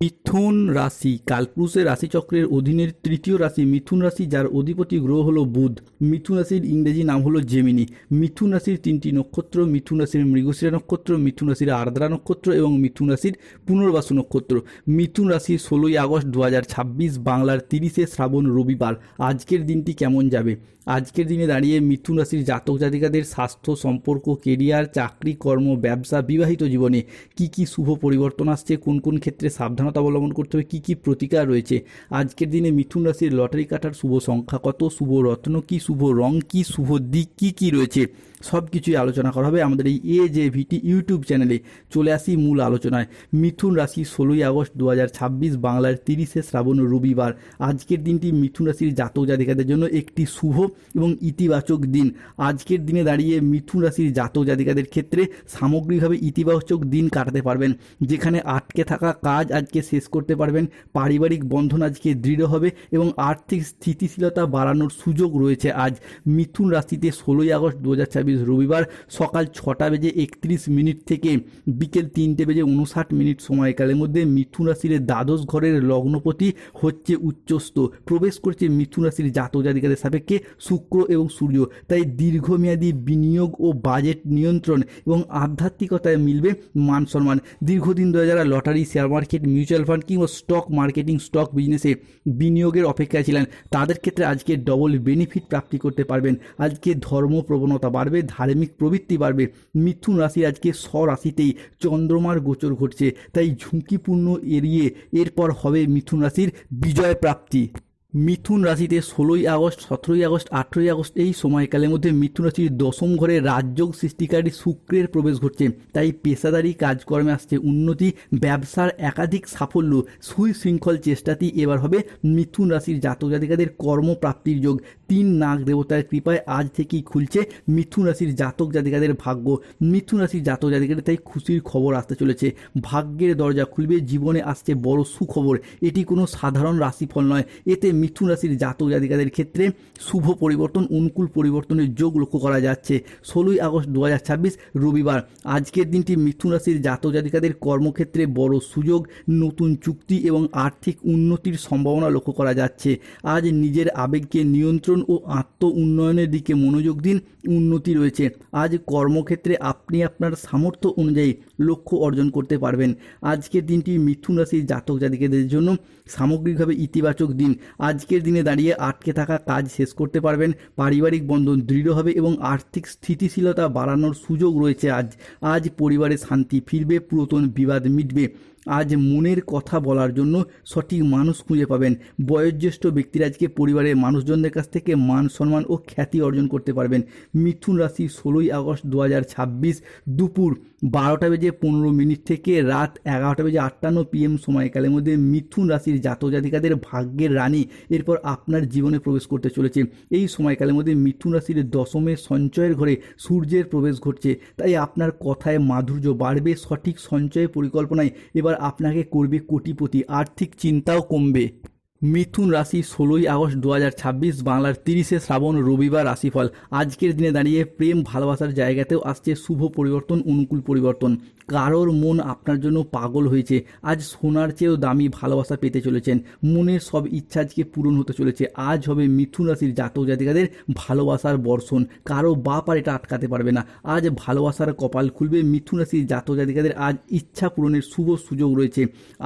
মিথুন রাশি কালপুরুষের রাশিচক্রের অধীনের তৃতীয় রাশি মিথুন রাশি, যার অধিপতি গ্রহ হলো বুধ। মিথুন রাশির ইংরেজি নাম হলো জেমিনি। মিথুন রাশির তিনটি নক্ষত্র: মিথুন রাশির মৃগশিরা নক্ষত্র, মিথুন রাশির আর্দ্রা নক্ষত্র এবং মিথুন রাশির পুনর্বাসু নক্ষত্র। মিথুন রাশি 16ই আগস্ট 2026, বাংলার 30শে শ্রাবণ, রবিবার। আজকের দিনটি কেমন যাবে? আজকের দিনে দাঁড়িয়ে মিথুন রাশির জাতক জাতিকাদের স্বাস্থ্য, সম্পর্ক, কেরিয়ার, চাকরি, কর্ম, ব্যবসা, বিবাহিত জীবনে কি কি শুভ পরিবর্তন আসছে, কোন কোন ক্ষেত্রে সাবধানতা অবলম্বন করতে হবে, কি কি প্রতিকার রয়েছে। আজকের দিনে মিথুন রাশির লটারি কাটার শুভ সংখ্যা কত, শুভ রত্ন কি, শুভ রং কি, শুভ দিক কি কি রয়েছে, সব কিছুই আলোচনা করা হবে আমাদের এই AJVT ইউটিউব চ্যানেলে। চলে আসি মূল আলোচনায়। মিথুন রাশি 16ই আগস্ট 2026, বাংলার 30শে শ্রাবণ, রবিবার। আজকের দিনটি মিথুন রাশির জাতক জাতিকাদের জন্য একটি শুভ এবং ইতিবাচক দিন। আজকের দিনে দাঁড়িয়ে মিথুন রাশির জাতক জাতিকাদের ক্ষেত্রে সামগ্রিকভাবে ইতিবাচক দিন কাটাতে পারবেন, যেখানে আটকে থাকা কাজ আজকে শেষ করতে পারবেন, পারিবারিক বন্ধন আজকে দৃঢ় হবে এবং আর্থিক স্থিতিশীলতা বাড়ানোর সুযোগ রয়েছে। আজ মিথুন রাশিতে 16ই আগস্ট 2026, রবিবার, সকাল 6:31 থেকে বিকেল 3:59 সময়কালের মধ্যে মিথুন রাশির দ্বাদশ ঘরের লগ্নপতি হচ্ছে উচ্চস্থ, প্রবেশ করছে মিথুন রাশির জাতক জাতিকাদের সাপেক্ষে শুক্র এবং সূর্য। তাই দীর্ঘমেয়াদী বিনিয়োগ ও বাজেট নিয়ন্ত্রণ এবং আধ্যাত্মিকতায় মিলবে মান সম্মান। দীর্ঘদিন ধরে যারা lottery, share market, mutual fund কিংবা স্টক মার্কেটিং, স্টক বিজনেসে বিনিয়োগের অপেক্ষায় ছিলেন, তাদের ক্ষেত্রে আজকে ডবল বেনিফিট প্রাপ্তি করতে পারবেন। আজকে ধর্ম প্রবণতা বাড়বে, ধার্মিক প্রবৃত্তি বাড়বে। মিথুন রাশি আজকে স্বরাশিতেই চন্দ্রমার গোচর ঘটছে, তাই ঝুঁকিপূর্ণ এড়িয়ে এরপর হবে মিথুন রাশির বিজয় প্রাপ্তি। মিথুন রাশিতে 16ই আগস্ট, 17ই আগস্ট, 18ই আগস্ট এই সময়কালের মধ্যে মিথুন রাশির দশম ঘরে রাজযোগ সৃষ্টিকারী শুক্রের প্রবেশ ঘটছে। তাই পেশাদারি কাজকর্মে আসছে উন্নতি, ব্যবসার একাধিক সাফল্য। সুশৃঙ্খল চেষ্টাতেই এবার হবে মিথুন রাশির জাতক জাতিকাদের কর্মপ্রাপ্তির যোগ। 3 নাগ দেবতার কৃপায় আজ থেকেই খুলছে মিথুন রাশির জাতক জাতিকাদের ভাগ্য। মিথুন রাশির জাতক জাতিকাদের তাই খুশির খবর আসতে চলেছে, ভাগ্যের দরজা খুলবে, জীবনে আসছে বড় সুখবর। এটি কোনো সাধারণ রাশিফল নয়, এতে মিথুন রাশির জাতক জাতিকাদের ক্ষেত্রে শুভ পরিবর্তন, অনুকূল পরিবর্তনের যোগ লক্ষ্য করা যাচ্ছে। 16ই আগস্ট 2026, রবিবার। আজকের দিনটি মিথুন রাশির জাতক জাতিকাদের কর্মক্ষেত্রে বড় সুযোগ, নতুন চুক্তি এবং আর্থিক উন্নতির সম্ভাবনা লক্ষ্য করা যাচ্ছে। আজ নিজের আবেগকে নিয়ন্ত্রণ ও আত্ম উন্নয়নের দিকে মনোযোগ দিন, উন্নতি রয়েছে। আজ কর্মক্ষেত্রে আপনি আপনার সামর্থ্য অনুযায়ী লক্ষ্য অর্জন করতে পারবেন। আজকের দিনটি মিথুন রাশির জাতক জাতিকাদের জন্য সামগ্রিকভাবে ইতিবাচক দিন। আজকের দিনে দাঁড়িয়ে আটকে থাকা কাজ শেষ করতে পারবেন, পারিবারিক বন্ধন দৃঢ় হবে এবং আর্থিক স্থিতিশীলতা বাড়ানোর সুযোগ রয়েছে। আজ পরিবারে শান্তি ফিরবে, পুরাতন বিবাদ মিটবে। আজ মনের কথা বলার জন্য সঠিক মানুষ খুঁজে পাবেন। বয়োজ্যেষ্ঠ ব্যক্তিরা আজকে পরিবারের মানুষজনদের কাছ থেকে মান সম্মান ও খ্যাতি অর্জন করতে পারবেন। মিথুন রাশি 16ই আগস্ট 2026, দুপুর 12:15 থেকে রাত 11:58 PM সময়কালের মধ্যে মিথুন রাশির জাতক জাতিকাদের ভাগ্যের রানী এরপর আপনার জীবনে প্রবেশ করতে চলেছে। এই সময়কালের মধ্যে মিথুন রাশির দশমে সঞ্চয়ের ঘরে সূর্যের প্রবেশ ঘটছে, তাই আপনার কথায় মাধুর্য বাড়বে। সঠিক সঞ্চয় পরিকল্পনায় এবার আপনাকে করবে কোটিপতি, আর্থিক চিন্তাও কমবে। মিথুন রাশি 16ই আগস্ট 2026, বাংলার 30শে শ্রাবণ, রবিবার। রাশিফল। আজকের দিনে দাঁড়িয়ে প্রেম ভালোবাসার জায়গাতেও আসছে শুভ পরিবর্তন, অনুকূল পরিবর্তন। কারোর মন আপনার জন্য পাগল হয়েছে, আজ সোনার চেয়েও দামি ভালোবাসা পেতে চলেছেন। মনের সব ইচ্ছা আজকে পূরণ হতে চলেছে। আজ হবে মিথুন রাশির জাতক জাতিকাদের ভালোবাসার বর্ষণ, কারো বাপ আর এটা আটকাতে পারবে না। আজ ভালোবাসার কপাল খুলবে। মিথুন রাশির জাতক জাতিকাদের আজ ইচ্ছা পূরণের শুভ সুযোগ রয়েছে।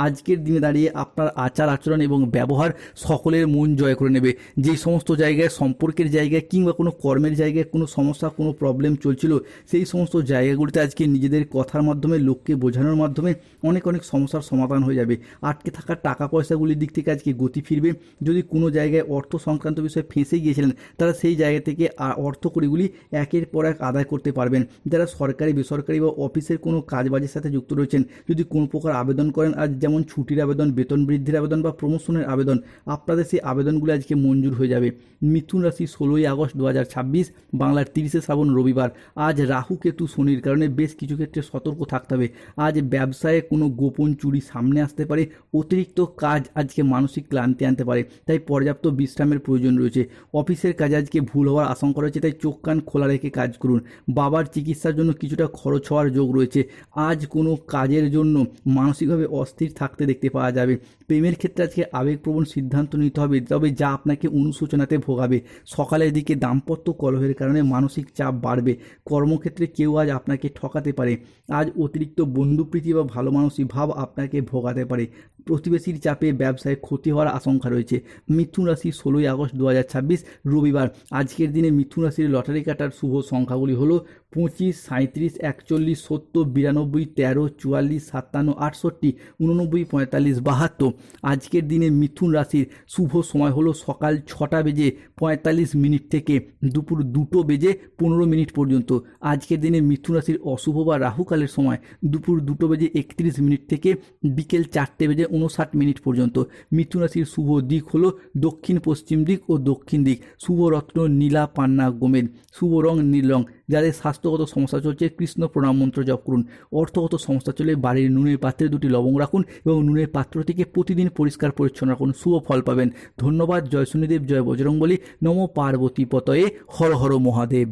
আজকের দিনে দাঁড়িয়ে আপনার আচার আচরণ এবং ব্যবহার সকলের মন জয় করে নেবে। যে সমস্ত জায়গায়, সম্পর্কের জায়গায় কিংবা কোনো কর্মের জায়গায় কোনো সমস্যা, কোনো প্রবলেম চলছিল, সেই সমস্ত জায়গাগুলিতে আজকে নিজেদের কথার মাধ্যমে, লোককে বোঝানোর মাধ্যমে অনেক সমস্যার সমাধান হয়ে যাবে। আটকে থাকা টাকা পয়সাগুলির দিক থেকে আজকে গতি ফিরবে। যদি কোনো জায়গায় অর্থ সংক্রান্ত বিষয়ে ফেঁসে গিয়েছিলেন, তারা সেই জায়গা থেকে অর্থকড়িগুলি একের পর এক আদায় করতে পারবেন। যারা সরকারি, বেসরকারি বা অফিসের কোনো কাজবাজের সাথে যুক্ত রয়েছেন, যদি কোনো প্রকার আবেদন করেন, আজ যেমন ছুটির আবেদন, বেতন বৃদ্ধির আবেদন বা প্রমোশনের আবেদন, আবেদন, আপনাদের সেই আবেদনগুলো আজকে মঞ্জুর হয়ে যাবে। মিথুন রাশি 16ই আগস্ট 2026, বাংলার 30শে শ্রাবণ রবিবার। আজ রাহু কেতু শনির কারণে বেশ কিছু ক্ষেত্রে সতর্ক থাকতে হবে। আজ ব্যবসায়ে কোনো গোপন চুরি সামনে আসতে পারে। অতিরিক্ত কাজ আজকে মানসিক ক্লান্তি আনতে পারে, তাই পর্যাপ্ত বিশ্রামের প্রয়োজন রয়েছে। অফিসের কাজে আজকে ভুল হওয়ার আশঙ্কা রয়েছে, তাই চোখ কান খোলা রেখে কাজ করুন। বাবার চিকিৎসার জন্য কিছুটা খরচ হওয়ার যোগ রয়েছে। আজ কোনো কাজের জন্য মানসিকভাবে অস্থির থাকতে দেখতে পাওয়া যাবে। প্রেমের ক্ষেত্রে আজকে আবেগপ্রবণ সিদ্ধান্ত নিতে হবে, তবে যা আপনাকে অনুশোচনাতে ভোগাবে। সকালের দিকে দাম্পত্য কলহের কারণে মানসিক চাপ বাড়বে। কর্মক্ষেত্রে কেউ আজ আপনাকে ঠকাতে পারে। আজ অতিরিক্ত বন্ধুপ্রীতি বা ভালো মানসিক ভাব আপনাকে ভোগাতে পারে। প্রতিবেশীর চাপে ব্যবসায় ক্ষতি হওয়ার আশঙ্কা রয়েছে। মিথুন রাশি 16ই আগস্ট 2026 রবিবার। আজকের দিনে মিথুন রাশির লটারি কাটার শুভ সংখ্যাগুলি হলো 25, 37, 41, 70, 92, 13, 44, 57, 68, 89, 45, 72। আজকের দিনে মিথুন রাশির শুভ সময় হলো সকাল 6:45 থেকে দুপুর 2:15 পর্যন্ত। আজকের দিনে মিথুন রাশির অশুভ বা রাহুকালের সময় দুপুর 2:31 থেকে বিকেল 4:59 পর্যন্ত। মিথুন রাশির শুভ দিক হলো দক্ষিণ পশ্চিম দিক ও দক্ষিণ দিক। শুভ রত্ন নীলা, পান্না, গোমেদ। শুভ রং নীল রং। যাদের স্বাস্থ্যগত সমস্যা চলছে কৃষ্ণ প্রণাম মন্ত্র জপ করুন। অর্থগত সমস্যা চলে বাড়ির নুনের পাত্রে 2টি লবঙ্গ রাখুন এবং নুনের পাত্রটিকে প্রতিদিন পরিষ্কার পরিচ্ছন্ন রাখুন, শুভ ফল পাবেন। ধন্যবাদ। জয় শনিদেব, জয় বজরংবলী, নমো পার্বতী পতয়ে, হর হর মহাদেব।